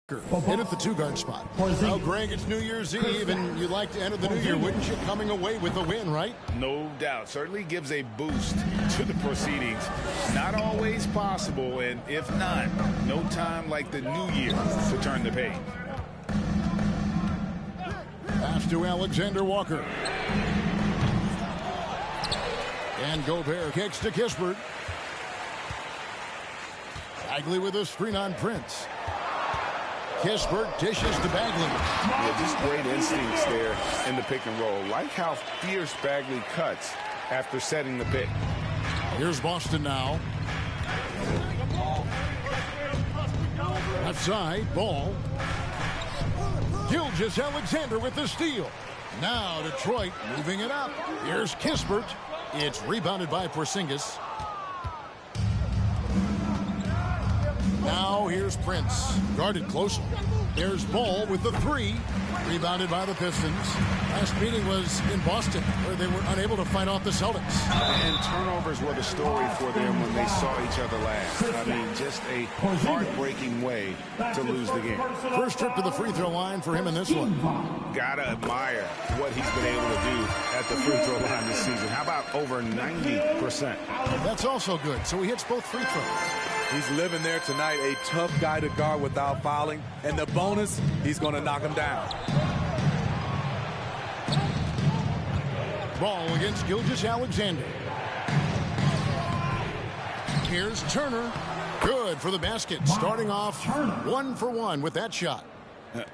In at the two-guard spot. Well, Greg, it's New Year's Eve, and you'd like to enter the new year, wouldn't you? Coming away with a win, right? No doubt. Certainly gives a boost to the proceedings. Not always possible, and if not, no time like the new year to turn the page. Pass to Alexander Walker. And Gobert kicks to Kispert. Bagley with a screen on Prince. Kispert dishes to Bagley. Yeah, just great instincts there in the pick and roll. Like how fierce Bagley cuts after setting the pick. Here's Boston now. Left side, ball. Gilgeous-Alexander with the steal. Now Detroit moving it up. Here's Kispert. It's rebounded by Porzingis. Now here's Prince. Guarded closely. There's Ball with the three. Rebounded by the Pistons. Last meeting was in Boston, where they were unable to fight off the Celtics. And turnovers were the story for them when they saw each other last. I mean, just a heartbreaking way to lose the game. First trip to the free throw line for him in this one. Gotta admire what he's been able to do at the free throw line this season. How about over 90%? That's also good. So he hits both free throws. He's living there tonight, a tough guy to guard without fouling. And the bonus, he's going to knock him down. Ball against Gilgeous-Alexander. Here's Turner. Good for the basket. Starting off 1 for 1 with that shot.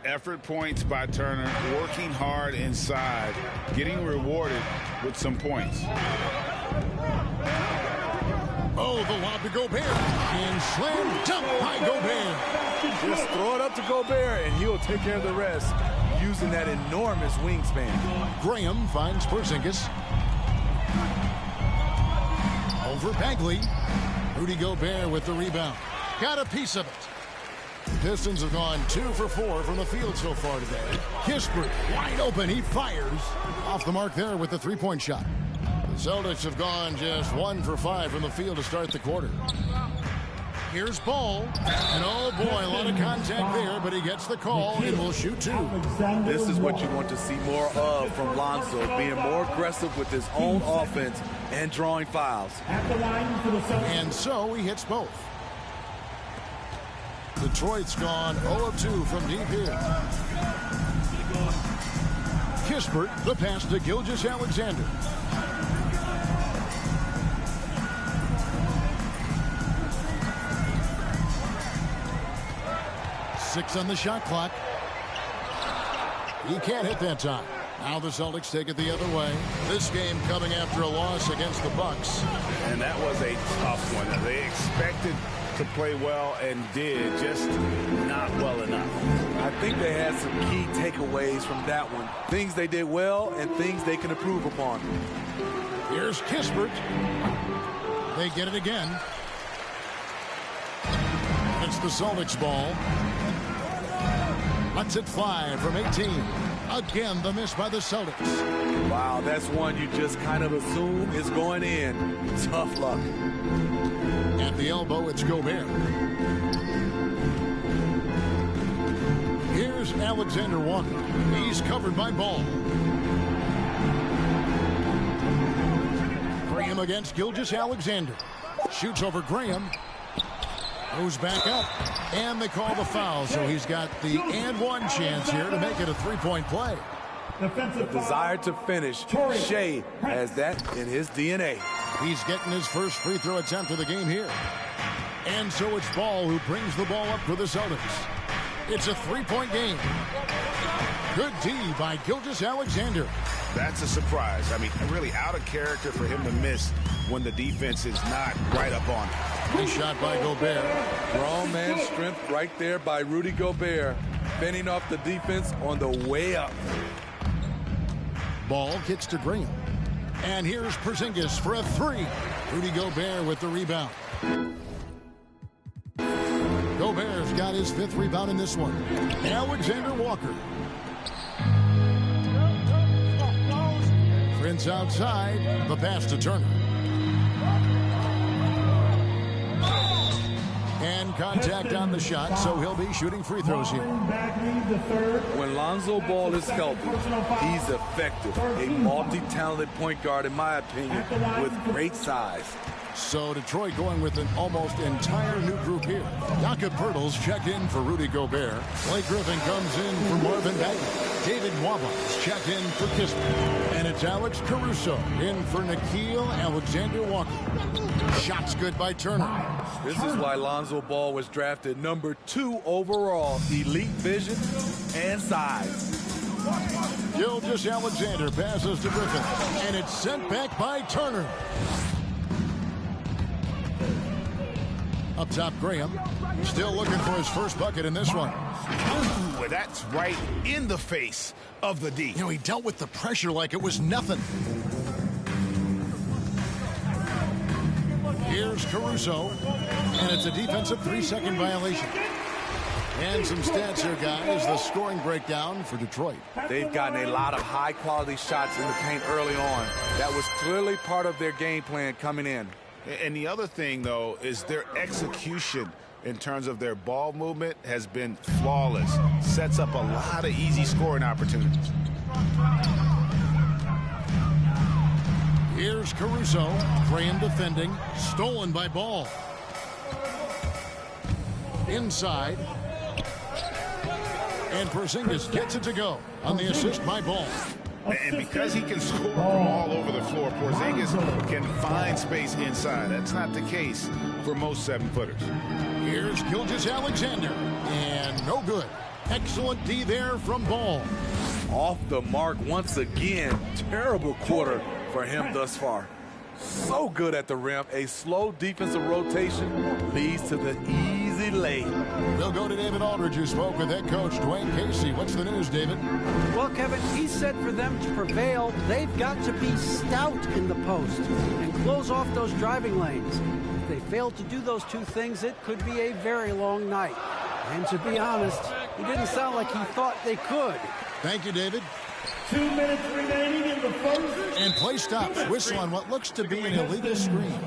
Effort points by Turner. Working hard inside. Getting rewarded with some points. Oh, the lob to Gobert. And slam dunk by Gobert. Just throw it up to Gobert, and he'll take care of the rest, using that enormous wingspan. Graham finds Porzingis. Over Bagley. Rudy Gobert with the rebound. Got a piece of it. The Pistons have gone 2 for 4 from the field so far today. Kispert wide open. He fires. Off the mark there with the three-point shot. The Celtics have gone just 1 for 5 from the field to start the quarter. Here's Ball. And oh boy, a lot of contact there, but he gets the call and will shoot 2. This is what you want to see more of from Lonzo, being more aggressive with his own offense and drawing fouls. And so he hits both. Detroit's gone 0 of 2 from deep here. Kispert, the pass to Gilgeous-Alexander. Six on the shot clock. He can't hit that time. Now the Celtics take it the other way. This game coming after a loss against the Bucks. And that was a tough one. They expected to play well and did, just not well enough. I think they had some key takeaways from that one. Things they did well and things they can improve upon. Here's Kispert. They get it again. It's the Celtics ball. Lets it fly from 18. Again, the miss by the Celtics. Wow, that's one you just kind of assume is going in. Tough luck. At the elbow, it's Gobert. Here's Alexander Walker. He's covered by Ball. Graham against Gilgeous-Alexander. Shoots over Graham. Goes back up, and they call the foul, so he's got the and one chance here to make it a three-point play. The desire to finish. Shea has that in his DNA. He's getting his first free throw attempt of the game here. And so it's Ball who brings the ball up for the Celtics. It's a three-point game. Good D by Gilgeous-Alexander. That's a surprise. I mean, really out of character for him to miss when the defense is not right up on him. Nice shot by Gobert. Grown man strength right there by Rudy Gobert. Fending off the defense on the way up. Ball gets to Graham. And here's Porzingis for a three. Rudy Gobert with the rebound. Gobert's got his 5th rebound in this one. Alexander Walker. Prince outside. The pass to Turner. And Some contact on the shot, so he'll be shooting free throws here. When Lonzo Ball is healthy, he's effective. A multi-talented point guard, in my opinion, with great size. So Detroit going with an almost entire new group here. Jakob Poeltl's checked in for Rudy Gobert. Blake Griffin comes in for Marvin Bagley. David Nwaba checked in for Kispert. And it's Alex Caruso in for Nickeil Alexander-Walker. Shots good by Turner. This is why Lonzo Ball was drafted number 2 overall. Elite vision and size. Gilgeous Alexander passes to Griffin. And it's sent back by Turner. Up top, Graham. Still looking for his first bucket in this one. Ooh, that's right in the face of the D. You know, he dealt with the pressure like it was nothing. Here's Caruso. And it's a defensive 3-second violation. And some stats here, guys. The scoring breakdown for Detroit. They've gotten a lot of high-quality shots in the paint early on. That was clearly part of their game plan coming in. And the other thing, though, is their execution in terms of their ball movement has been flawless. Sets up a lot of easy scoring opportunities. Here's Caruso. Graham defending. Stolen by Ball. Inside. And Porzingis gets it to go on the assist by Ball. And because he can score from all over the floor, Porzingis can find space inside. That's not the case for most 7-footers. Here's Gilgeous Alexander. And no good. Excellent D there from Ball. Off the mark once again. Terrible quarter for him thus far. So good at the rim. A slow defensive rotation leads to the easy lay. We'll go to David Aldridge, who spoke with head coach Dwayne Casey. What's the news, David? Well, Kevin, he said for them to prevail, they've got to be stout in the post and close off those driving lanes. If they fail to do those two things, it could be a very long night. And to be honest, it didn't sound like he thought they could. Thank you, David. 2 minutes remaining in the first. And play stops. Whistle on what looks to be an illegal screen.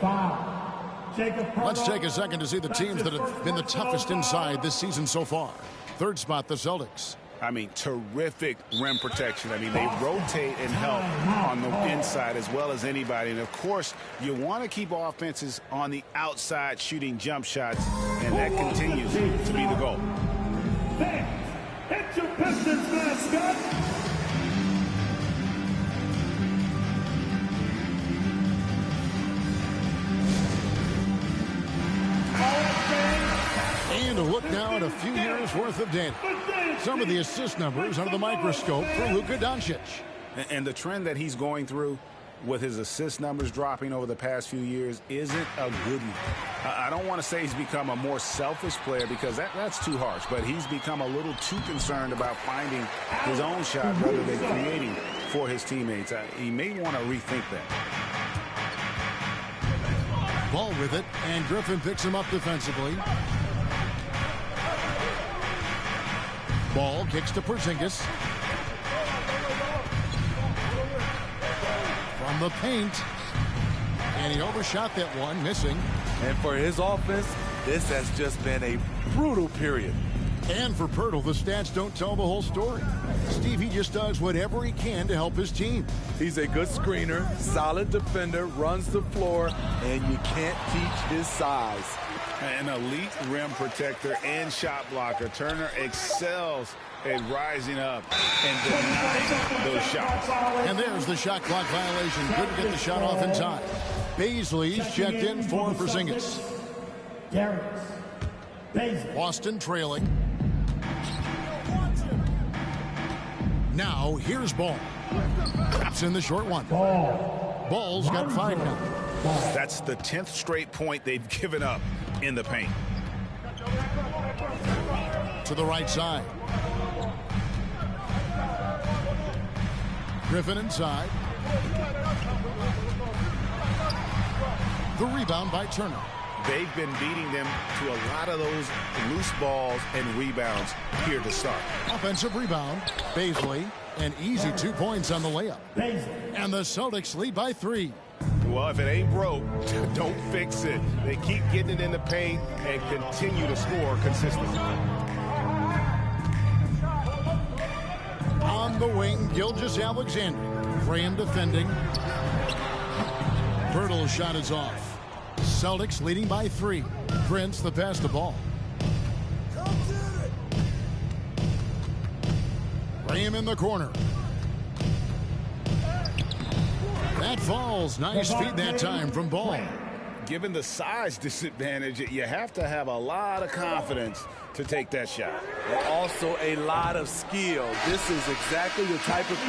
Let's take a second to see the teams that have been the toughest inside this season so far. Third spot, the Celtics. I mean, terrific rim protection. I mean, they rotate and help on the inside as well as anybody. And, of course, you want to keep offenses on the outside shooting jump shots, and that continues to be the goal. It's your Pistons mascot. And a look now at a few years' worth of data. Some of the assist numbers under the microscope for Luka Doncic. And the trend that he's going through with his assist numbers dropping over the past few years isn't a good one. I don't want to say he's become a more selfish player because that's too harsh, but he's become a little too concerned about finding his own shot rather than creating for his teammates. He may want to rethink that. Ball with it, and Griffin picks him up defensively. Ball kicks to Porzingis. From the paint. And he overshot that one, missing. And for his offense, this has just been a brutal period. And for Poeltl, the stats don't tell the whole story. Steve, he just does whatever he can to help his team. He's a good screener, solid defender, runs the floor, and you can't teach his size. An elite rim protector and shot blocker. Turner excels at rising up and denying those shots. And there's the shot clock violation. Couldn't get the shot off in time. Baisley's checked in for Porzingis. Boston trailing. Now here's Ball. Traps in the short one. Ball's got 5 now. That's the 10th straight point they've given up in the paint. To the right side. Griffin inside. The rebound by Turner. They've been beating them to a lot of those loose balls and rebounds here to start. Offensive rebound. Baisley. An easy 2 points on the layup. And the Celtics lead by 3. well, if it ain't broke, don't fix it. They keep getting it in the paint and continue to score consistently. On the wing, Gilgeous-Alexander. Graham defending. Birtle's shot is off. Celtics leading by 3. Prince the pass to Ball. Graham in the corner. That falls. Nice feed that time from Ball. Given the size disadvantage, you have to have a lot of confidence to take that shot. Also a lot of skill. This is exactly the type of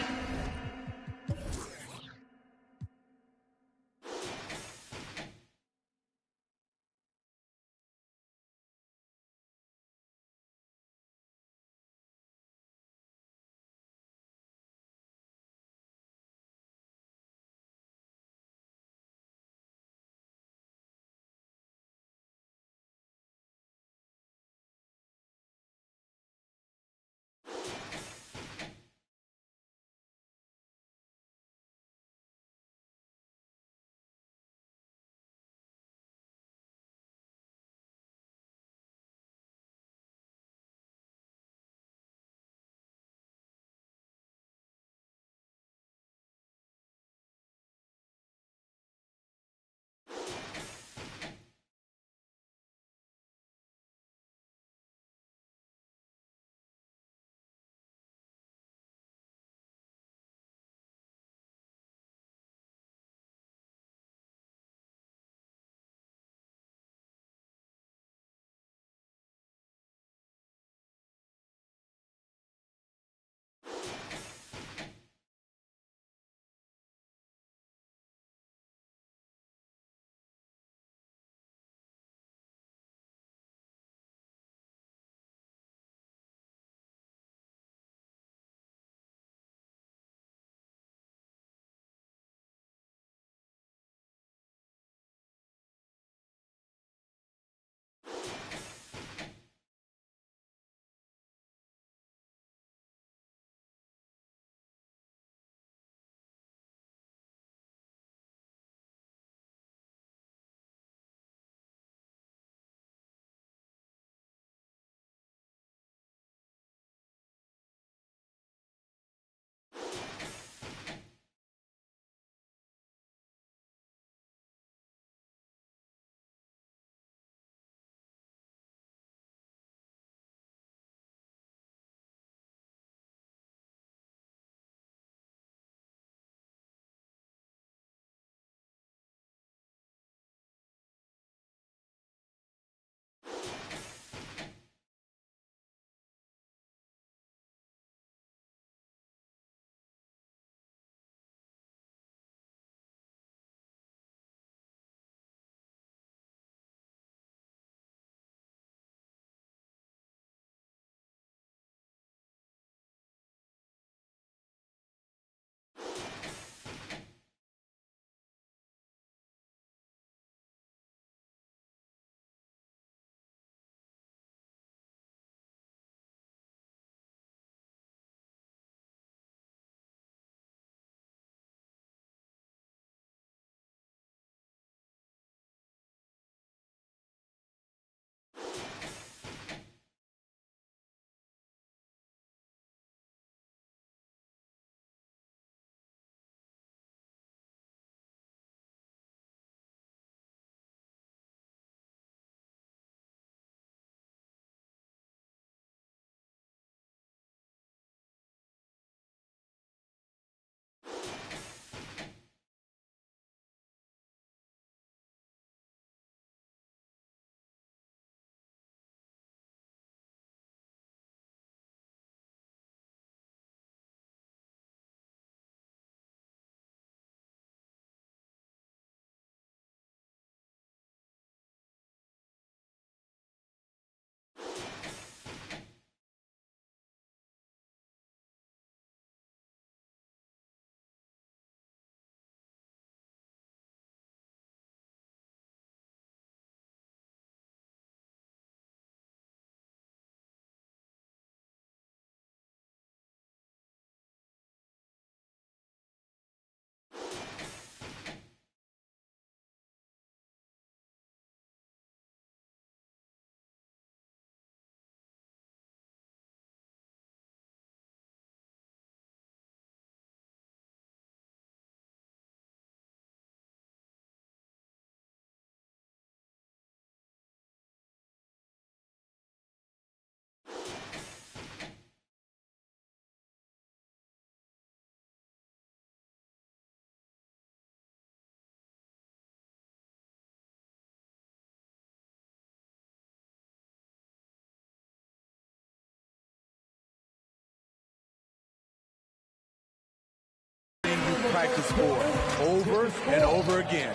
practice for over and over again.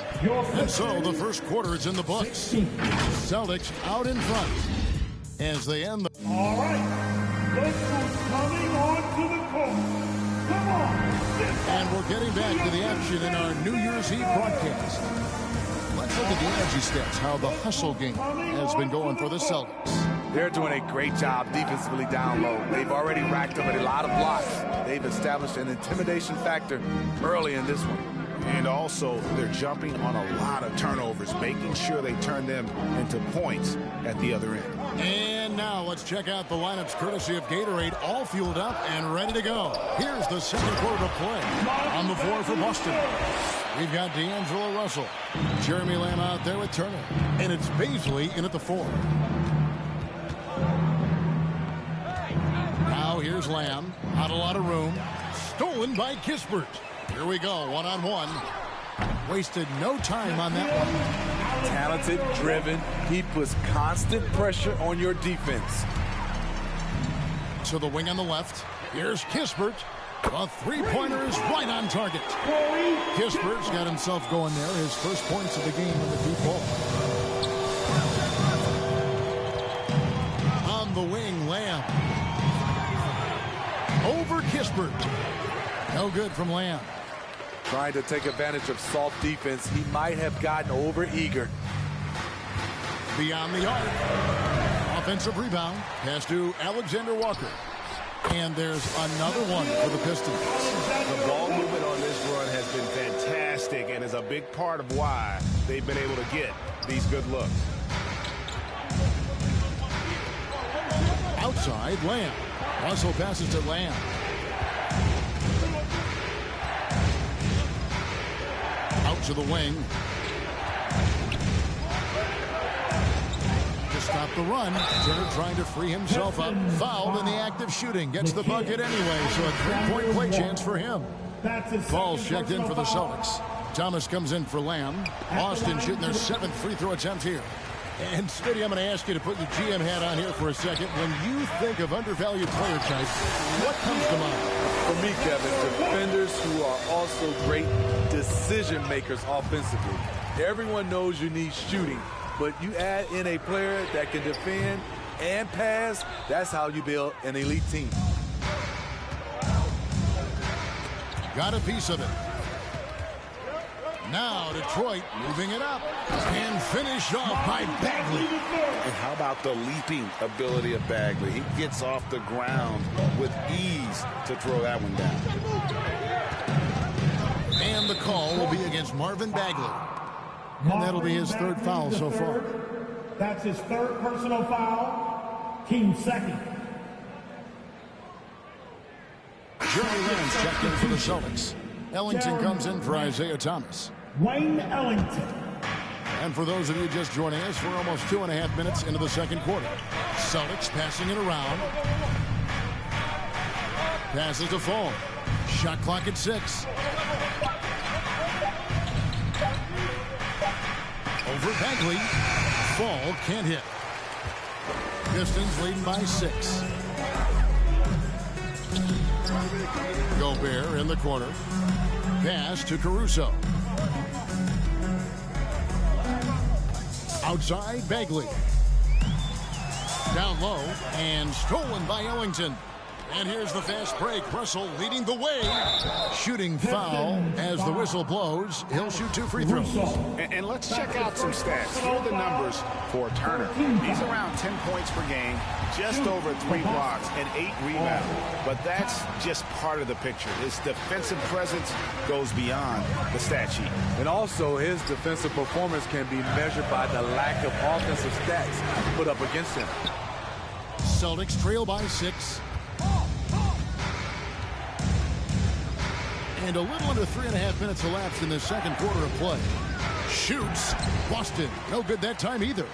And so the first quarter is in the books. Celtics out in front as they end the... All right, look who's coming onto the court. Come on. And we're getting back to the action in our New Year's Eve broadcast. Let's look at the energy stats, how the hustle game has been going for the Celtics. They're doing a great job defensively down low. They've already racked up a lot of blocks. They've established an intimidation factor early in this one. And also, they're jumping on a lot of turnovers, making sure they turn them into points at the other end. And now let's check out the lineups courtesy of Gatorade, all fueled up and ready to go. Here's the second quarter to play. On the floor for Boston, we've got D'Angelo Russell, Jeremy Lamb out there with Turner, and it's Baisley in at the 4. Now here's Lamb, not a lot of room, stolen by Kispert. Here we go, one-on-one. Wasted no time on that one. Talented, driven. He puts constant pressure on your defense. To the wing on the left. Here's Kispert. A three-pointer is right on target. Kispert's got himself going there. His first points of the game in the deep ball. On the wing, Lamb. Over Kispert. No good from Lamb. Trying to take advantage of soft defense. He might have gotten over-eager. Beyond the arc. Offensive rebound. Pass to Alexander Walker. And there's another one for the Pistons. The ball movement on this run has been fantastic and is a big part of why they've been able to get these good looks. Outside, Lamb. Russell passes to Lamb. Out to the wing. To stop the run. Turner trying to free himself up. Fouled in the act of shooting. Gets the bucket anyway, so a three-point play chance for him. Ball's checked in for the Celtics. Thomas comes in for Lamb. Boston shooting their 7th free throw attempt here. And Smitty, I'm going to ask you to put your GM hat on here for a second. When you think of undervalued player types, what comes to mind? For me, Kevin, defenders who are also great decision makers offensively. Everyone knows you need shooting, but you add in a player that can defend and pass, that's how you build an elite team. Got a piece of it. Now Detroit moving it up and finished off by Bagley. And how about the leaping ability of Bagley? He gets off the ground with ease to throw that one down. And the call will be against Marvin Bagley. And that'll be his 3rd foul so far. That's his 3rd personal foul. Team 2nd. Jeremy Lamb's checked in for the Celtics. Ellington comes in for Isaiah Thomas. Wayne Ellington. And for those of you just joining us, we're almost 2.5 minutes into the second quarter. Celtics passing it around. Passes to Fall. Shot clock at 6. Over Bagley. Fall can't hit. Pistons leading by 6. Gobert in the corner. Pass to Caruso. Outside, Bagley. Down low and stolen by Ellington. And here's the fast break. Russell leading the way. Shooting foul as the whistle blows. He'll shoot 2 free throws. And let's check out some stats. Here are the numbers for Turner. He's around 10 points per game, just over 3 blocks and 8 rebounds. But that's just part of the picture. His defensive presence goes beyond the stat sheet. And also, his defensive performance can be measured by the lack of offensive stats put up against him. Celtics trail by 6. And a little under 3.5 minutes elapsed in the second quarter of play. Shoots. Boston. No good that time either.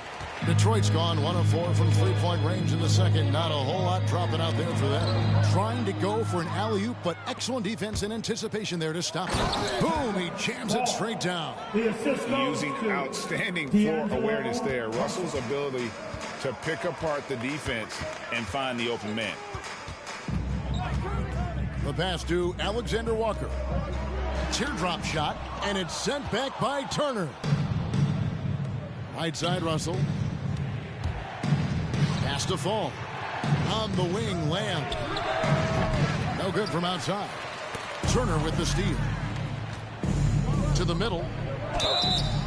Detroit's gone 1 of 4 from 3-point range in the second. Not a whole lot dropping out there for them. Trying to go for an alley-oop, but excellent defense and anticipation there to stop it. Boom, he jams it straight down. Using outstanding floor awareness there. Russell's ability to pick apart the defense and find the open man. The pass to Alexander Walker. teardrop shot, and it's sent back by Turner. Right side, Russell. Pass to Fall. On the wing, Lamb. No good from outside. Turner with the steal. To the middle.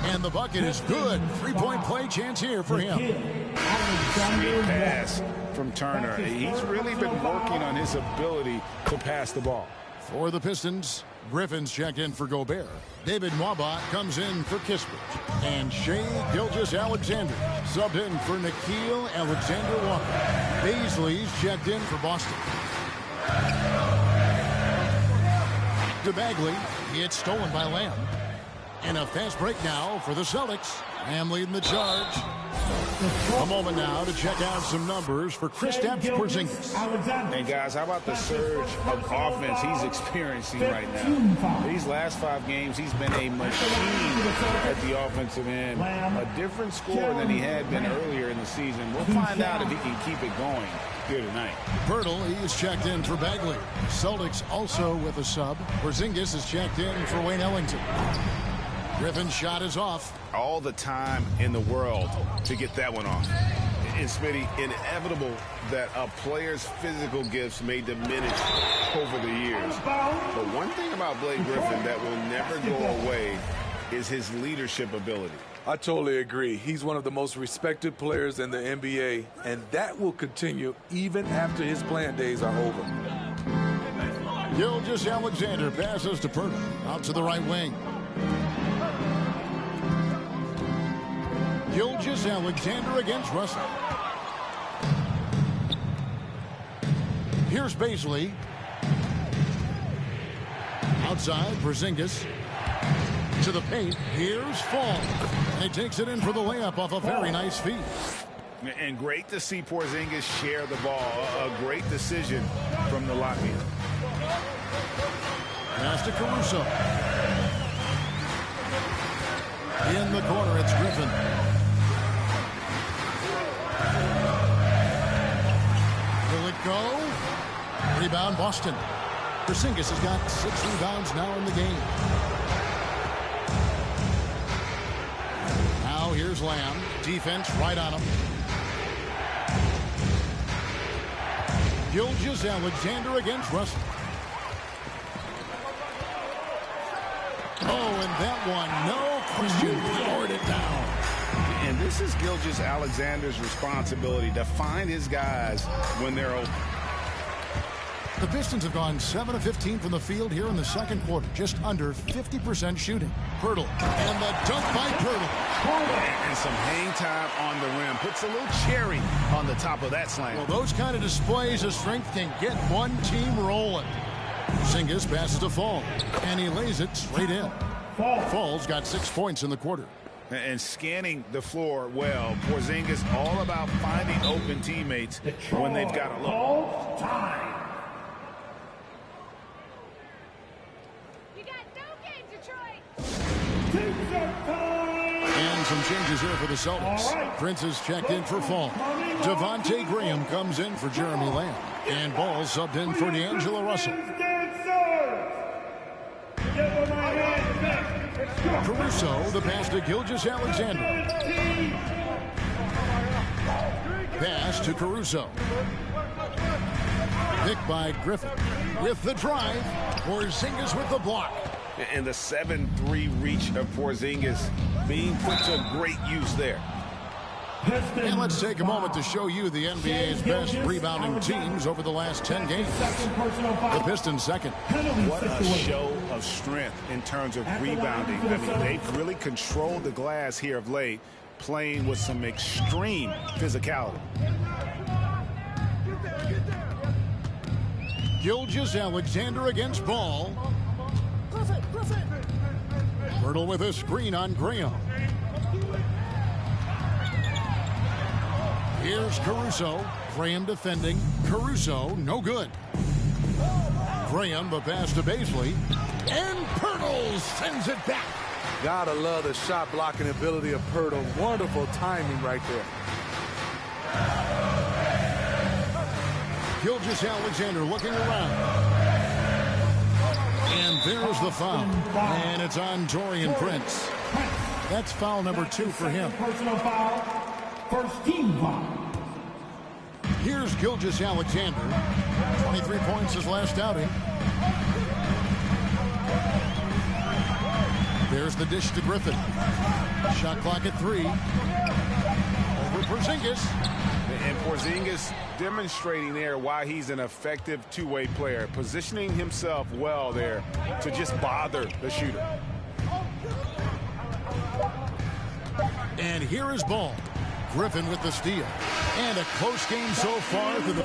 And the bucket is good. Three-point play chance here for him. Great pass from Turner. He's really been working on his ability to pass the ball. For the Pistons, Griffin's checked in for Gobert. David Mwaba comes in for Kispert. And Shai Gilgeous-Alexander subbed in for Nickeil Alexander-Walker. Baisley's checked in for Boston. To Bagley. It's stolen by Lamb. And a fast break now for the Celtics. Lamb leading the charge. A moment now to check out some numbers for Kristaps Porzingis. And guys, how about the surge of offense he's experiencing right now? These last 5 games, he's been a machine at the offensive end. A different scorer than he had been earlier in the season. We'll find out if he can keep it going here tonight. Pirtle, he is checked in for Bagley. Celtics also with a sub. Porzingis is checked in for Wayne Ellington. Griffin's shot is off. All the time in the world to get that one off. It's Smitty, inevitable that a player's physical gifts may diminish over the years. But one thing about Blake Griffin that will never go away is his leadership ability. I totally agree. He's one of the most respected players in the NBA, and that will continue even after his playing days are over. Gilgeous-Alexander passes to Pirtle. Out to the right wing. Gilgeous-Alexander against Russell. Here's Baisley. Outside, Porzingis. To the paint. Here's Fall. And he takes it in for the layup off a very nice feed. And great to see Porzingis share the ball. A great decision from the Latvian. Pass to Caruso. In the corner, it's Griffin. Will it go? Rebound, Boston. Porzingis has got 6 rebounds now in the game. Now here's Lamb. Defense right on him. Gilgeous-Alexander against Russell. Oh, and that one, no question, lowered it down. And this is Gilgeous-Alexander's responsibility to find his guys when they're open. The Pistons have gone 7 of 15 from the field here in the second quarter, just under 50% shooting. Pirtle, and the dunk by Pirtle. And some hang time on the rim. Puts a little cherry on the top of that slam. Well, those kind of displays of strength can get one team rolling. Porzingis passes to Fall, and he lays it straight in. Fall's got 6 points in the quarter. And scanning the floor well. Porzingis all about finding open teammates when they've got a look. You got no game, Detroit. And some changes here for the Celtics. Prince is checked in for Fall. Devontae Graham comes in for Jeremy Lamb. And Ball subbed in for D'Angelo Russell. Caruso, the pass to Gilgeous-Alexander. Pass to Caruso. Picked by Griffin. With the drive, Porzingis with the block. And the 7-3 reach of Porzingis being put to great use there. And let's take a moment to show you the NBA's best rebounding teams over the last 10 games. The Pistons second. What a show of strength in terms of rebounding. I mean, they've really controlled the glass here of late, playing with some extreme physicality. Gilgeous-Alexander against Ball. Pirtle with a screen on Graham. Here's Caruso. Graham defending. Caruso, no good. Graham, the pass to Baisley. And Pirtle sends it back. Gotta love the shot blocking ability of Pirtle. Wonderful timing right there. Gilgeous-Alexander looking around. And there's the foul. And it's on Taurean Prince. That's foul number 2 for him. Personal foul. First team foul. Here's Gilgeous-Alexander. 23 points his last outing. There's the dish to Griffin. Shot clock at 3. Over Porzingis. And Porzingis demonstrating there why he's an effective two-way player, positioning himself well there to just bother the shooter. And here is Ball. Griffin with the steal. And a close game so far to the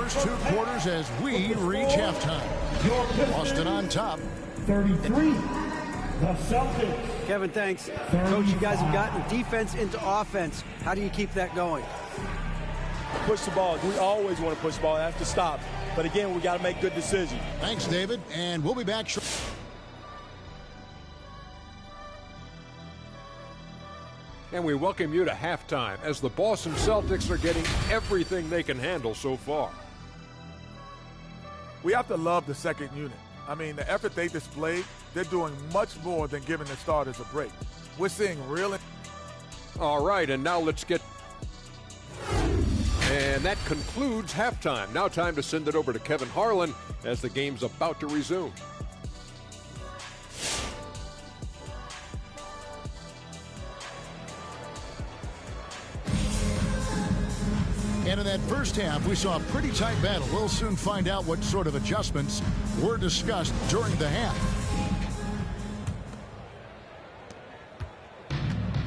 first two quarters as we reach halftime. Boston on top. 33. The Celtics. Kevin, thanks. Coach, you guys have gotten defense into offense. How do you keep that going? Push the ball. We always want to push the ball. Have to stop. But again, we got to make good decisions. Thanks, David. And we'll be back shortly. And we welcome you to halftime as the Boston Celtics are getting everything they can handle so far. We have to love the second unit. I mean, the effort they displayed, they're doing much more than giving the starters a break. We're seeing real... All right, and now let's get... And that concludes halftime. Now time to send it over to Kevin Harlan as the game's about to resume. And in that first half, we saw a pretty tight battle. We'll soon find out what sort of adjustments were discussed during the half.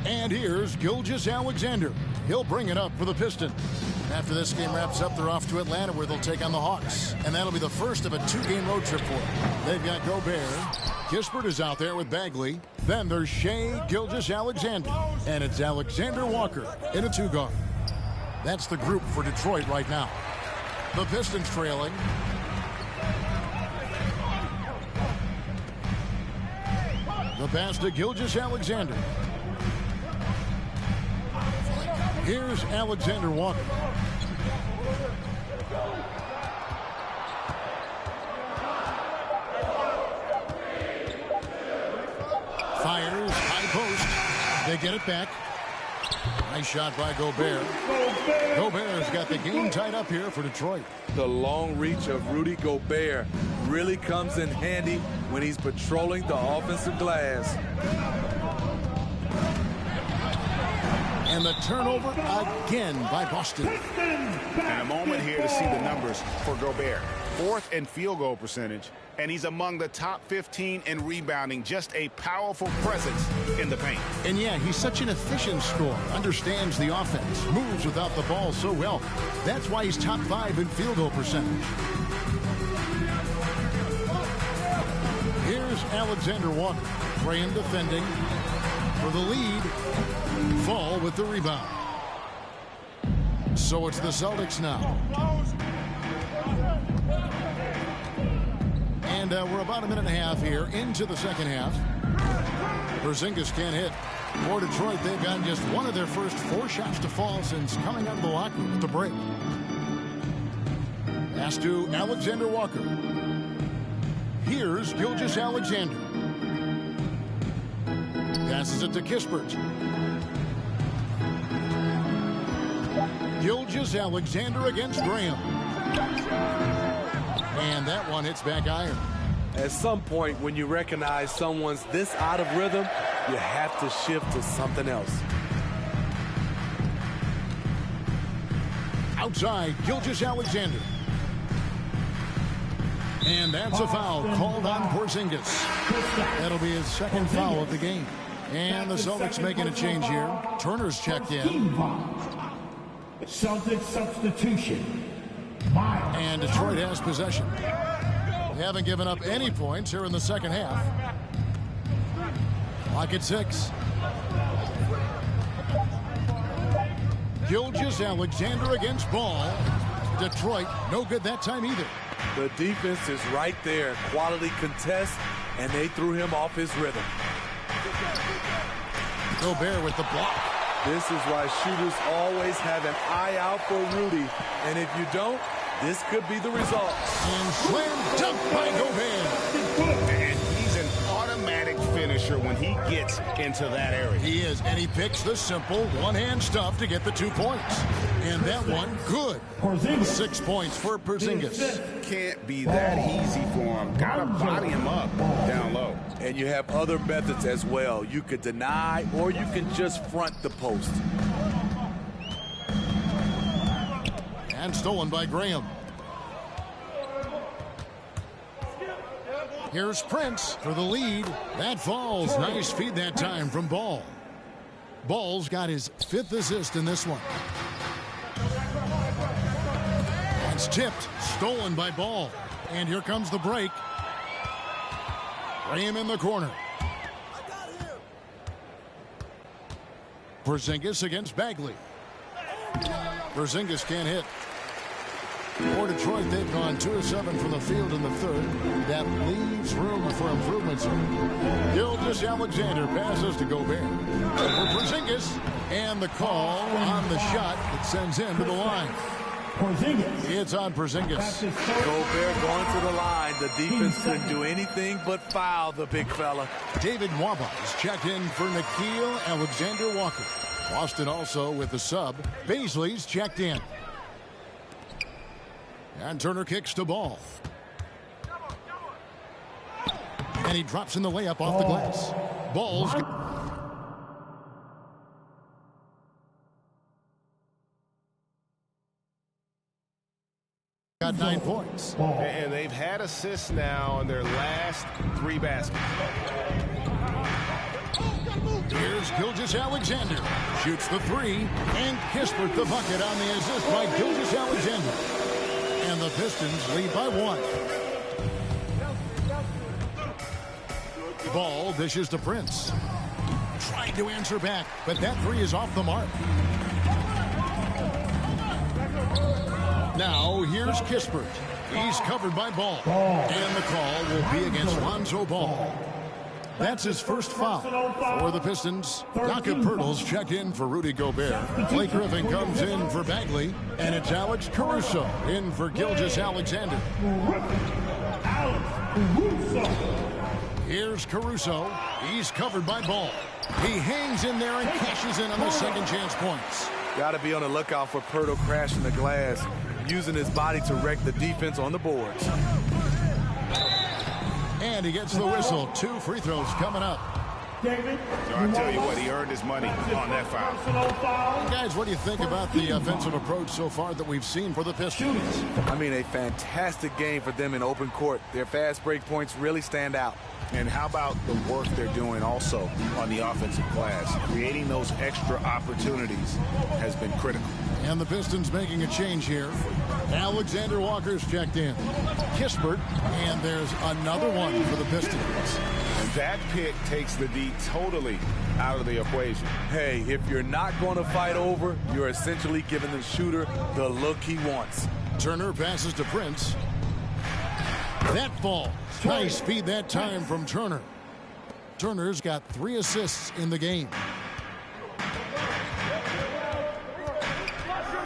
And here's Gilgeous-Alexander. He'll bring it up for the Pistons. After this game wraps up, they're off to Atlanta where they'll take on the Hawks. And that'll be the first of a two-game road trip for them. They've got Gobert. Kispert is out there with Bagley. Then there's Shea Gilgeous-Alexander. And it's Alexander Walker in a two-guard. That's the group for Detroit right now. The Pistons trailing. The pass to Gilgeous-Alexander. Here's Alexander Walker. Fires, high post. They get it back. Nice shot by Gobert. Gobert's got the game tied up here for Detroit. The long reach of Rudy Gobert really comes in handy when he's patrolling the offensive glass. And the turnover again by Boston. And a moment here to see the numbers for Gobert. 4th in field goal percentage, and he's among the top 15 in rebounding. Just a powerful presence in the paint. And yeah, he's such an efficient scorer. Understands the offense. Moves without the ball so well. That's why he's top 5 in field goal percentage. Here's Alexander Walker. Graham defending for the lead. Fall with the rebound. So it's the Celtics now. And we're about a minute and a half here into the second half. Porzingis can't hit. For Detroit, they've gotten just one of their first 4 shots to fall since coming out of the locker room with the break. Pass to Alexander Walker. Here's Gilgeous-Alexander. Passes it to Kispert. Gilgeous-Alexander against Graham. And that one hits back iron. At some point, when you recognize someone's this out of rhythm, you have to shift to something else. Outside, Gilgeous-Alexander. And that's a foul called on Porzingis. That'll be his second foul of the game. And the Celtics making a change here. Turner's checked in. Celtics substitution. And Detroit has possession. They haven't given up any points here in the second half. Clock at 6. Gilgeous-Alexander against Ball. Detroit, no good that time either. The defense is right there. Quality contest, and they threw him off his rhythm. Gobert with the block. This is why shooters always have an eye out for Rudy. And if you don't, this could be the result. And slam dunk by Gobert. And he's an automatic finisher when he gets into that area. He is, and he picks the simple one-hand stuff to get the 2 points. And that one, good. 6 points for Porzingis. Can't be that easy for him. Gotta body him up down low. And you have other methods as well. You could deny, or you can just front the post. And stolen by Graham. Here's Prince for the lead. That falls. Nice feed that time from Ball. Ball's got his 5th assist in this one. It's tipped, stolen by Ball. And here comes the break. Graham in the corner. Porzingis against Bagley. Porzingis can't hit. For Detroit, they've gone 2 of 7 from the field in the third. That leaves room for improvements. Gilgeous-Alexander passes to Gobert. For Porzingis, and the call on the shot that sends him to the line. Porzingis. It's on Porzingis. Gobert going to the line. The defense couldn't do anything but foul the big fella. David Waba is checked in for Nickeil Alexander-Walker. Boston also with the sub. Baisley's checked in. And Turner kicks to Ball. And he drops in the layup off the glass. Ball's... got 9 points. And they've had assists now on their last 3 baskets. Here's Gilgeous-Alexander. Shoots the 3. And Kispert the bucket on the assist by Gilgeous-Alexander. And the Pistons lead by 1. Ball dishes to Prince. Trying to answer back, but that 3 is off the mark. Now, here's Kispert. He's covered by Ball. And the call will be against Lonzo Ball. That's his first foul for the Pistons. Jakob Poeltl's checked in for Rudy Gobert. Blake Griffin comes in for Bagley. And it's Alex Caruso in for Gilgeous-Alexander. Here's Caruso. He's covered by Ball. He hangs in there and cashes in on the second chance points. Got to be on the lookout for Poeltl crashing the glass, using his body to wreck the defense on the boards. And he gets the whistle. 2 free throws coming up. So I tell you what, he earned his money on that foul. Guys, what do you think about the offensive approach so far that we've seen for the Pistons? I mean, a fantastic game for them in open court. Their fast break points really stand out. And how about the work they're doing also on the offensive glass? Creating those extra opportunities has been critical. And the Pistons making a change here. Alexander Walker's checked in. Kispert, and there's another one for the Pistons. And that pick takes the D totally out of the equation. Hey, if you're not going to fight over, you're essentially giving the shooter the look he wants. Turner passes to Prince. That ball. Nice speed that time from Turner. Turner's got 3 assists in the game.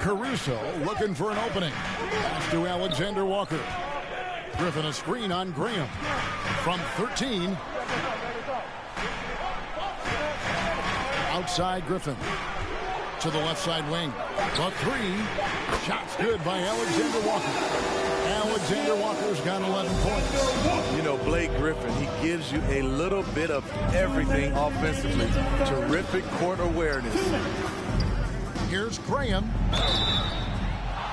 Caruso looking for an opening. Pass to Alexander Walker. Griffin a screen on Graham. From 13. Outside Griffin. To the left side wing. The 3. Shots good by Alexander Walker. Alexander Walker's got 11 points. You know, Blake Griffin, he gives you a little bit of everything offensively. Terrific court awareness. Here's Graham.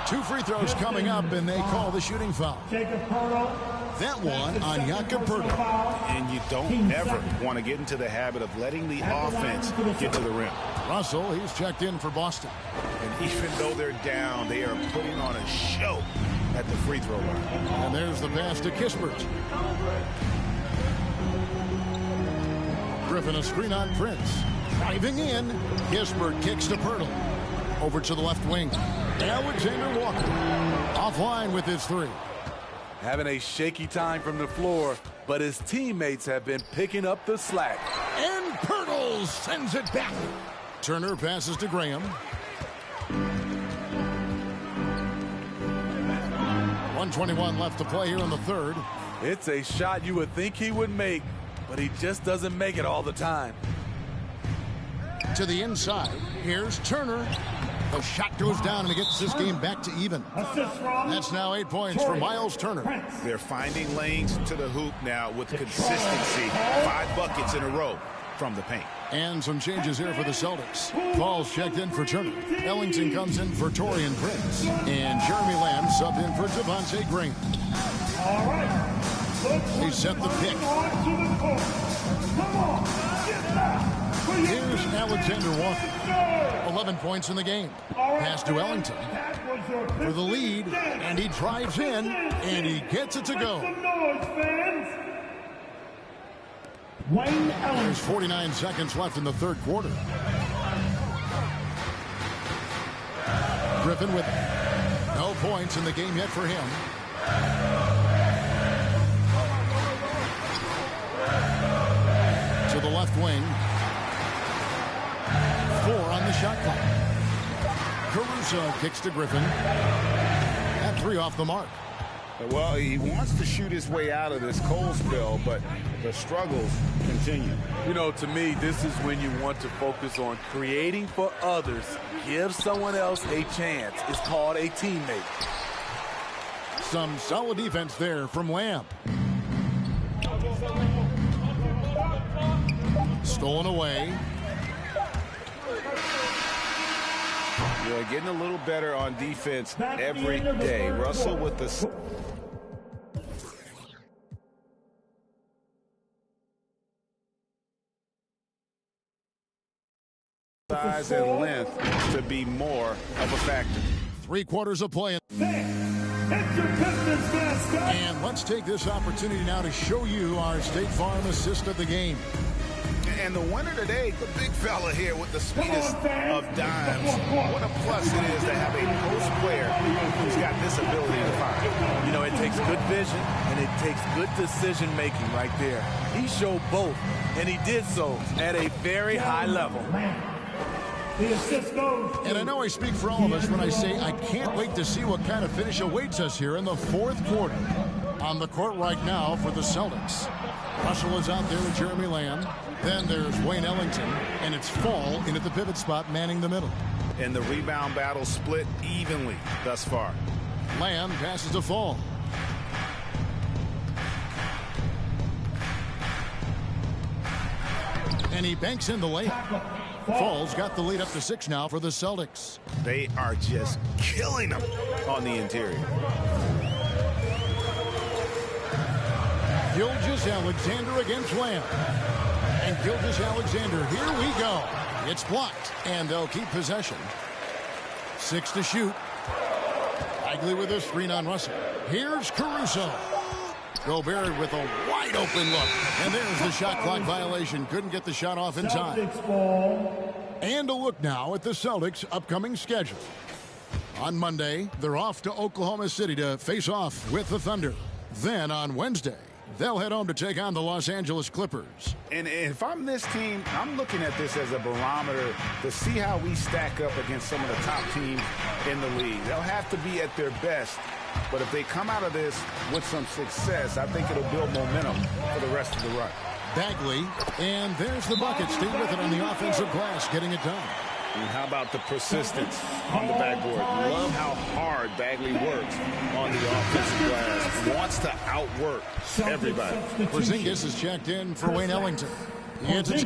2 free throws coming up, and they call the shooting foul. That one on Jakob Poeltl. And you don't ever want to get into the habit of letting the offense get to the rim. Russell, he's checked in for Boston. And even though they're down, they are putting on a show at the free throw line. And there's the pass to Kispert. Griffin a screen on Prince. Driving in. Kispert kicks to Poeltl. Over to the left wing. Alexander Walker offline with his 3. Having a shaky time from the floor, but his teammates have been picking up the slack. And Poeltl sends it back. Turner passes to Graham. 1:21 left to play here in the third. It's a shot you would think he would make, but he just doesn't make it all the time. To the inside. Here's Turner. The shot goes down and it gets this game back to even. That's now 8 points for Miles Turner. They're finding lanes to the hoop now with consistency. 5 buckets in a row from the paint. And some changes here for the Celtics. Paul's checked in for Turner. Ellington comes in for Taurean Prince. And Jeremy Lamb subbed in for Devontae Green. All right. He set the pick. Here's Alexander Walker, 11 points in the game. Pass to Ellington for the lead, and he drives in, and he gets it to go. There's 49 seconds left in the third quarter. Griffin with no points in the game yet for him. To the left wing. 4 on the shot clock. Caruso kicks to Griffin. At 3 off the mark. Well, he wants to shoot his way out of this cold spell, but the struggles continue. You know, to me, this is when you want to focus on creating for others. Give someone else a chance. It's called a teammate. Some solid defense there from Lamb. Stolen away. Yeah, getting a little better on defense every day. Russell with the size and length to be more of a factor. 3 quarters of play. And let's take this opportunity now to show you our State Farm assist of the game. And the winner today, the big fella here with the sweetest of dimes. What a plus it is to have a post player who's got this ability to find. You know, it takes good vision and it takes good decision making right there. He showed both, and he did so at a very high level. And I know I speak for all of us when I say I can't wait to see what kind of finish awaits us here in the fourth quarter. On the court right now for the Celtics. Russell is out there with Jeremy Lamb. Then there's Wayne Ellington, and it's Fall in at the pivot spot, manning the middle. And the rebound battle split evenly thus far. Lamb passes to Fall. And he banks in the layup. Fall's got the lead up to 6 now for the Celtics. They are just killing them on the interior. Gilgeous-Alexander against Lamb. And Gilgeous-Alexander, here we go. It's blocked, and they'll keep possession. 6 to shoot. Bagley with a screen on Russell. Here's Caruso. Gobert with a wide open look. And there's the shot clock violation. Couldn't get the shot off in time. And a look now at the Celtics' upcoming schedule. On Monday, they're off to Oklahoma City to face off with the Thunder. Then on Wednesday, they'll head home to take on the Los Angeles Clippers. And if I'm this team, I'm looking at this as a barometer to see how we stack up against some of the top teams in the league. They'll have to be at their best. But if they come out of this with some success, I think it'll build momentum for the rest of the run. Bagley, and there's the bucket. Stay with it on the offensive glass, getting it done. And how about the persistence on the backboard? Love how hard Bagley works on the offensive glass. Wants to outwork everybody. Porzingis is checked in for Wayne Ellington. He hits it.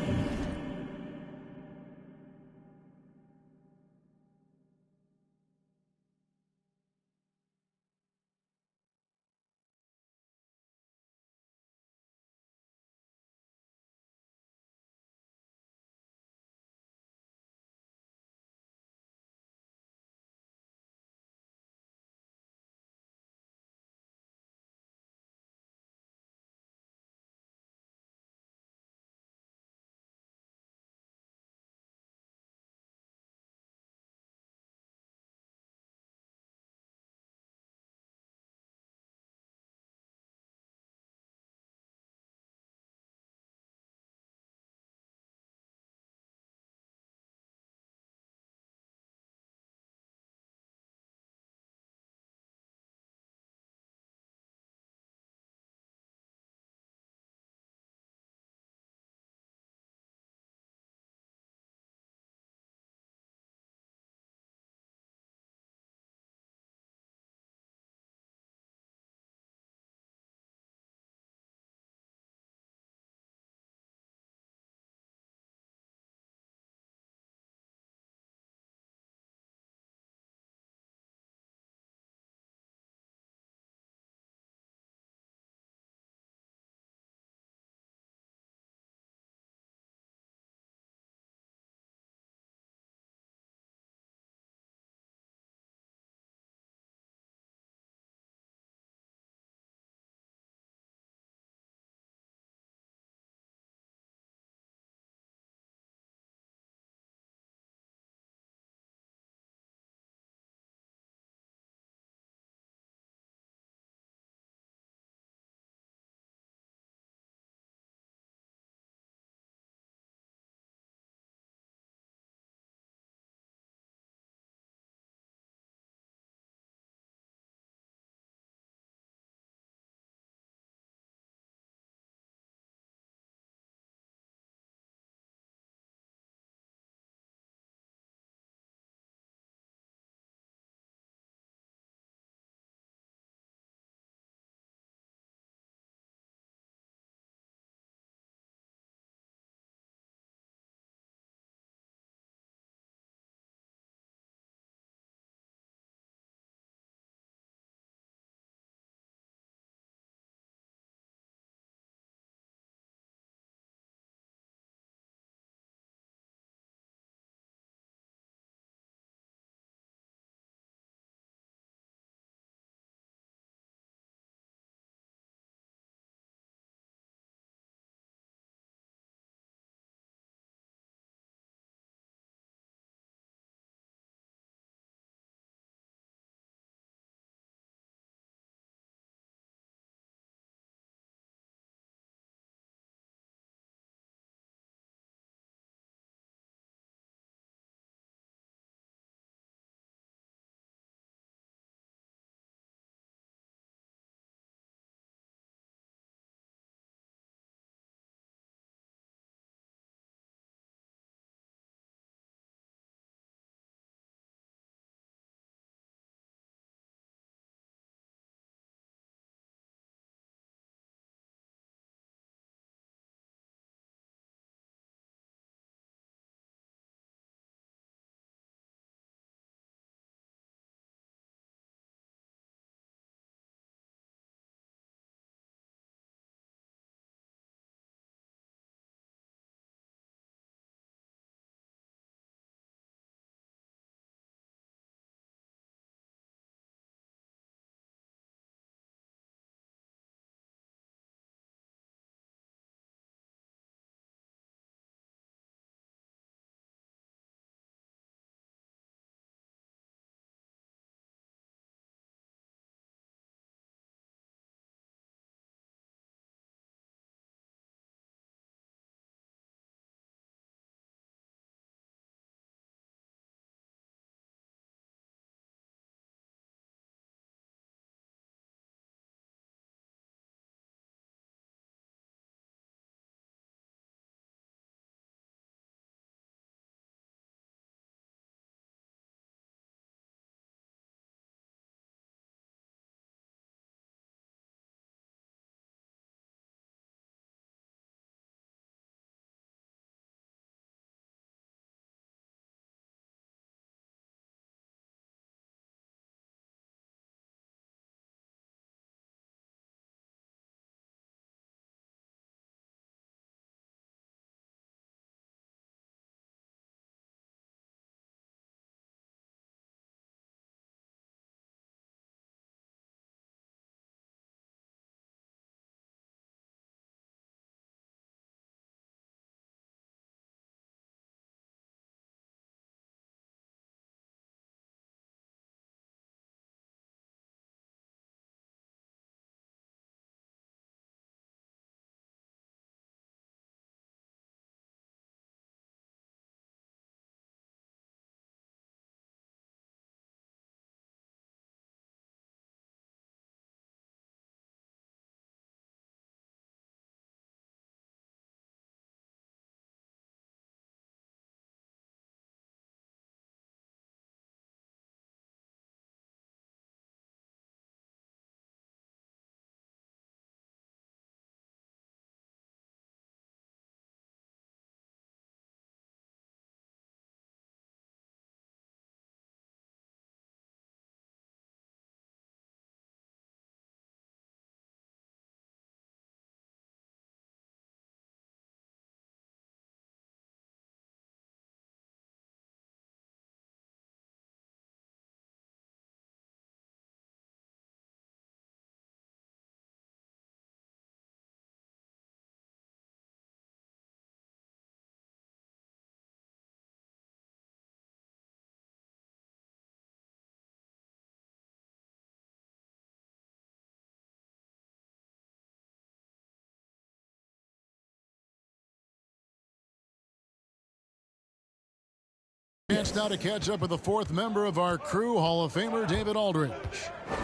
Chance now to catch up with the fourth member of our crew, Hall of Famer David Aldridge.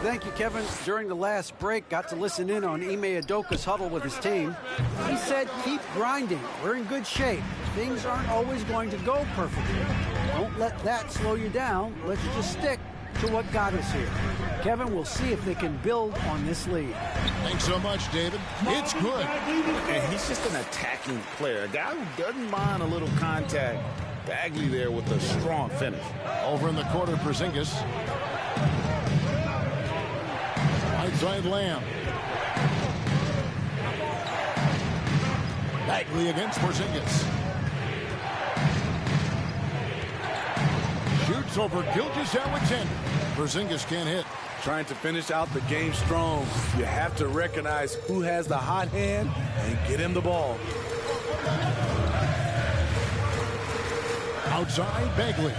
Thank you, Kevin. During the last break, got to listen in on Ime Udoka's huddle with his team. He said, keep grinding. We're in good shape. Things aren't always going to go perfectly. Don't let that slow you down. Let's just stick to what got us here. Kevin, we'll see if they can build on this lead. Thanks so much, David. It's good. And he's just an attacking player, a guy who doesn't mind a little contact. Bagley there with a strong finish. Over in the corner, Porzingis. Right side, Lamb. Bagley against Porzingis. Shoots over Gilgeous-Alexander. Porzingis can't hit. Trying to finish out the game strong, you have to recognize who has the hot hand and get him the ball. Outside, Bagley.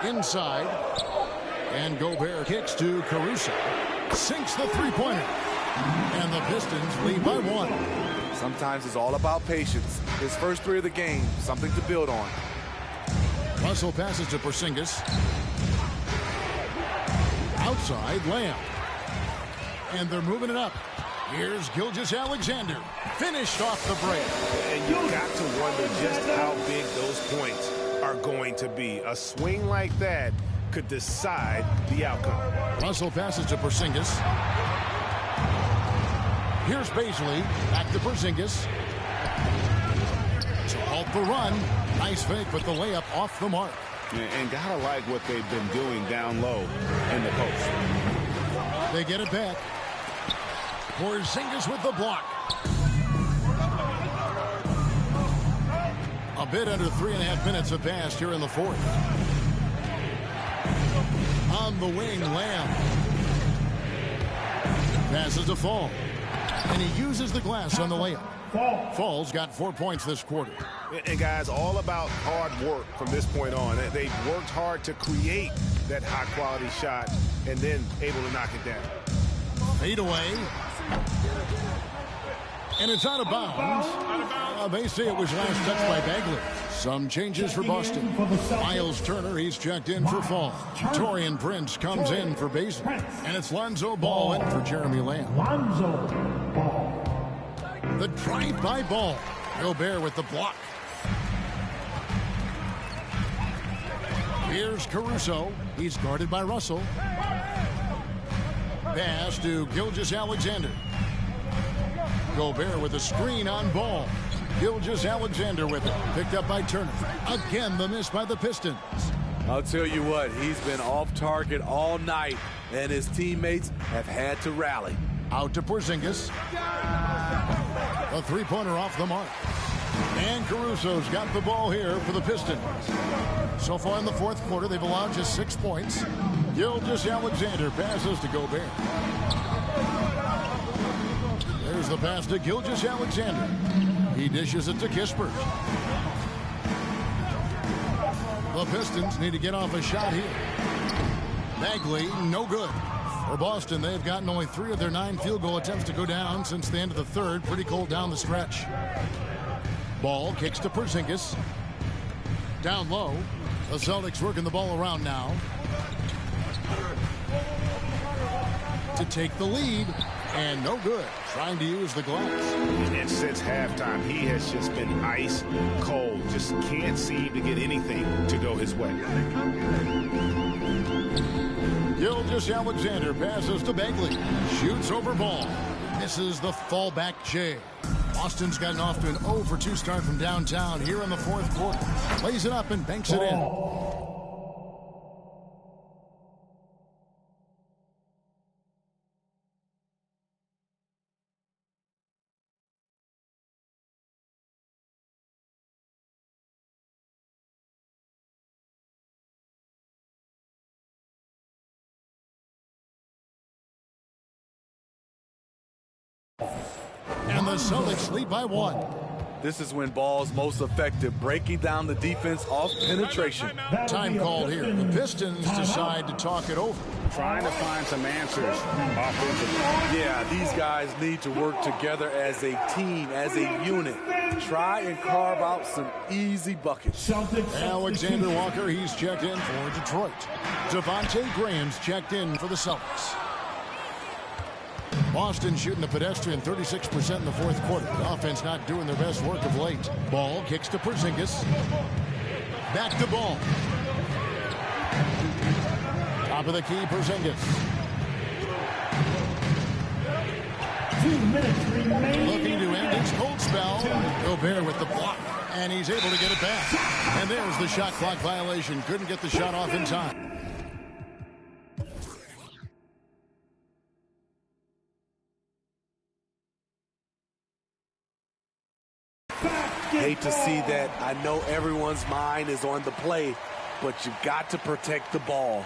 Inside. And Gobert kicks to Caruso. Sinks the three-pointer. And the Pistons lead by 1. Sometimes it's all about patience. His first three of the game, something to build on. Russell passes to Porzingis. Outside, Lamb. And they're moving it up. Here's Gilgeous-Alexander. Finished off the break. And you got to wonder just how big those points are going to be. A swing like that could decide the outcome. Russell passes to Porzingis. Here's Bazley. Back to Porzingis. To halt the run. Nice fake, but the layup off the mark. And gotta like what they've been doing down low in the post. They get it back. Porzingis with the block. A bit under 3.5 minutes have passed here in the fourth. On the wing, Lamb. Passes to Fall. And he uses the glass on the layup. Fall's got 4 points this quarter. And guys, all about hard work from this point on. They've worked hard to create that high-quality shot and then able to knock it down. Fade away. And it's out of bounds. They say it was last touched by Bagley. Some changes for Boston. Miles Turner, he's checked in for Fall. Taurean Prince comes in for Bazley. And it's Lonzo Ball in for Jeremy Lamb. The drive-by Ball. Gobert with the block. Here's Caruso. He's guarded by Russell. Pass to Gilgeous-Alexander. Gobert with a screen on Ball. Gilgeous-Alexander with it. Picked up by Turner. Again, the miss by the Pistons. I'll tell you what, he's been off target all night, and his teammates have had to rally. Out to Porzingis. A three-pointer off the mark. And Caruso's got the ball here for the Pistons. So far in the fourth quarter, they've allowed just 6 points. Gilgeous-Alexander passes to Gobert. There's the pass to Gilgeous-Alexander. He dishes it to Kispert. The Pistons need to get off a shot here. Bagley, no good. For Boston, they've gotten only 3 of their 9 field goal attempts to go down since the end of the third. Pretty cold down the stretch. Ball kicks to Porzingis. Down low. The Celtics working the ball around now. To take the lead. And no good. Trying to use the glass. And since halftime, he has just been ice cold. Just can't seem to get anything to go his way. Gilgeous-Alexander passes to Bagley. Shoots over Ball. Misses the fallback J. Boston's gotten off to an 0 for 2 start from downtown here in the fourth quarter. Plays it up and banks it in. And the Celtics lead by 1. This is when Ball's most effective, breaking down the defense off penetration. Time called here. The Pistons decide to talk it over. trying to find some answers offensively. Yeah, these guys need to work together as a team, as a unit. Try and carve out some easy buckets. Alexander Walker, he's checked in for Detroit. Devontae Graham's checked in for the Celtics. Boston shooting a pedestrian 36% in the fourth quarter. The offense not doing their best work of late. Ball kicks to Porzingis. Back to Ball. Top of the key, Porzingis. 2 minutes remaining. Looking to end his cold spell. Gobert with the block, and he's able to get it back. And there's the shot clock violation. Couldn't get the shot off in time. Hate to see that. I know everyone's mind is on the play, but you've got to protect the ball.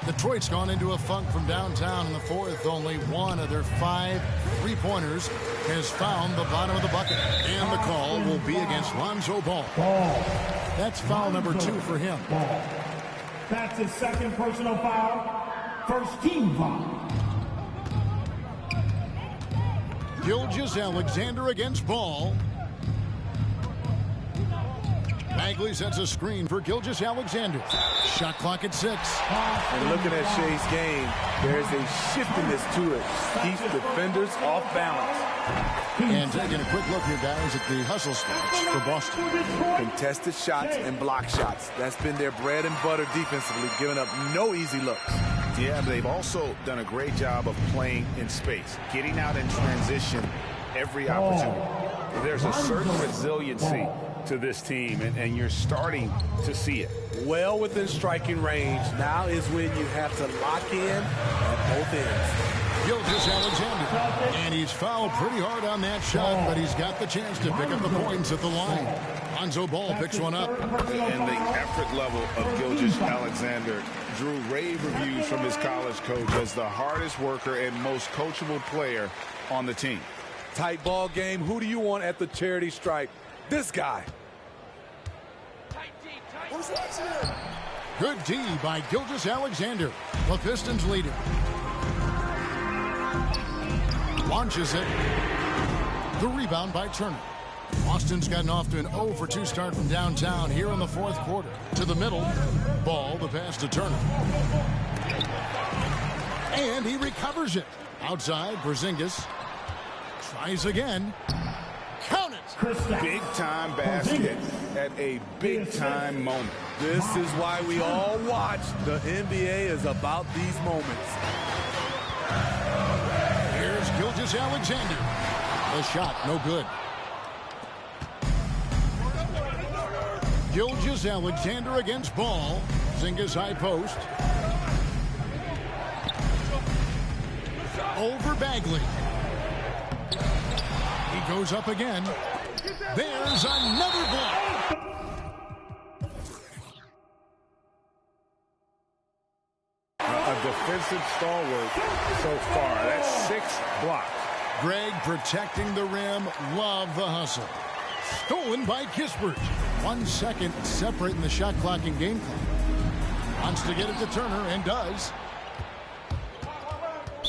Detroit's gone into a funk from downtown in the fourth. Only one of their 5 3-pointers has found the bottom of the bucket. And the call will be against Lonzo Ball. That's foul number 2 for him. That's his second personal foul. First team foul. Gilgeous-Alexander against Ball. Bagley sets a screen for Gilgeous-Alexander. Shot clock at 6. And looking at Shea's game, there's a shiftiness to it. Keeps defenders off balance. And taking a quick look here, guys, at the hustle stats for Boston. Contested shots and block shots. That's been their bread and butter defensively, giving up no easy looks. Yeah, but they've also done a great job of playing in space, getting out in transition every opportunity. There's a certain resiliency to this team, and you're starting to see it. Well within striking range. Now is when you have to lock in at both ends. Gilgeous-Alexander. And he's fouled pretty hard on that shot, but he's got the chance to pick up the points at the line. Lonzo Ball picks one up. And the effort level of Gilgeous-Alexander drew rave reviews from his college coach as the hardest worker and most coachable player on the team. Tight ball game. Who do you want at the charity stripe? This guy. Good D by Gilgeous-Alexander. The Pistons lead it. Launches it. The rebound by Turner. Boston's gotten off to an 0 for 2 start from downtown here in the fourth quarter. To the middle. Ball, the pass to Turner. And he recovers it. Outside, Porzingis. Tries again. Count it. Big-time basket at a big-time moment. This is why we all watch. The NBA is about these moments. Here's Gilgeous-Alexander. The shot, no good. Gilgeous-Alexander against Ball. Porzingis high post. Over Bagley. He goes up again. There's another block. A defensive stalwart so far. That's 6 blocks. Greg protecting the rim. Love the hustle. Stolen by Kispert. 1 second separating the shot clock and game clock. Wants to get it to Turner and does.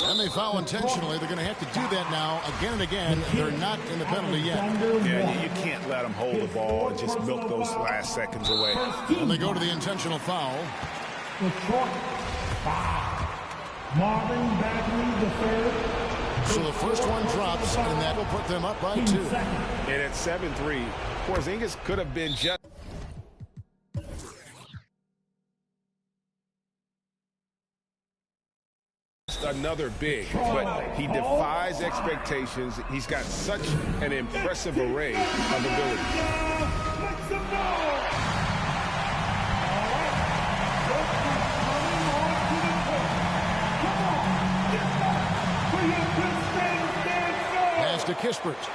And they foul intentionally. They're going to have to do that now again and again. They're not in the penalty yet. Yeah, you can't let them hold the ball and just milk those last seconds away. And they go to the intentional foul. Marvin Bagley the third. So the first one drops, and that will put them up by 2. And at 7-3, Porzingis could have been just another big, but he defies expectations. He's got such an impressive array of ability. Pass to Kispert.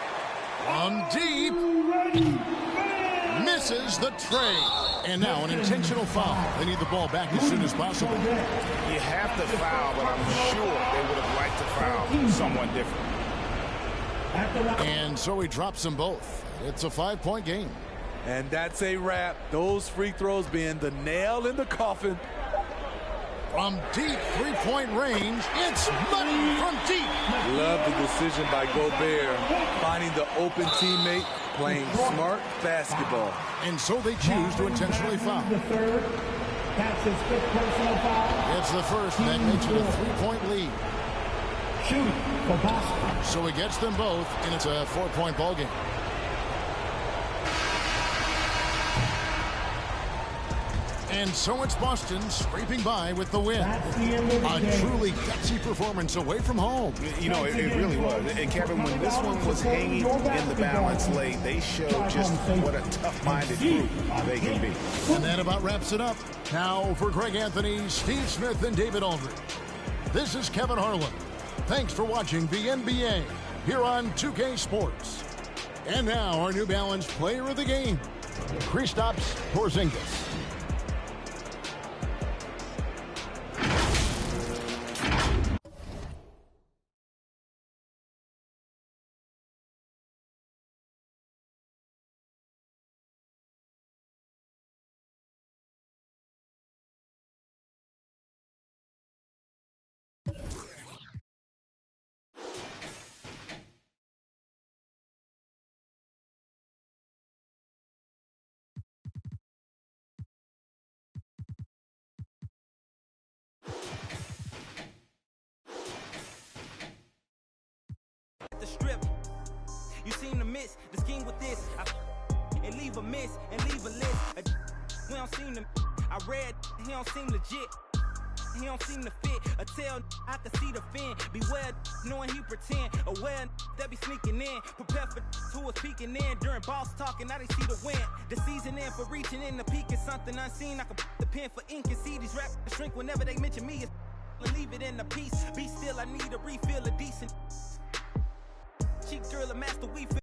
From deep. Misses the tray. And now an intentional foul. They need the ball back as soon as possible. You have to foul, but I'm sure they would have liked to foul someone different. And so he drops them both. It's a 5-point game. And that's a wrap. Those free throws being the nail in the coffin. From deep three-point range, it's money from deep. Love the decision by Gobert, finding the open teammate, playing smart basketball. And so they choose to intentionally foul. The third. That's his 5th personal foul. It's the first, and that makes it a 3-point lead. Shooting for Boston. So it gets them both, and it's a 4-point ball game. And so it's Boston scraping by with the win. A truly gutsy performance away from home. You know, it really was. And Kevin, when this one was hanging in the balance late, they showed just what a tough-minded group they can be. And that about wraps it up. Now for Greg Anthony, Steve Smith, and David Aldridge. This is Kevin Harlan. Thanks for watching the NBA here on 2K Sports. And now our New Balance player of the game, Kristaps Porzingis. The strip, you seem to miss the scheme with this. And leave a miss and leave a list. We don't seem to. I read he don't seem legit. He don't seem to fit. A tail I can see the fin. Beware knowing he pretend. Aware that be sneaking in. Prepare for who was peeking in during boss talking. Now they see the win. The season in for reaching in the peak is something unseen. I can put the pen for ink and see these rappers shrink whenever they mention me. Leave it in the piece. Be still. I need a refill of decent. Cheap girl, a master, we feel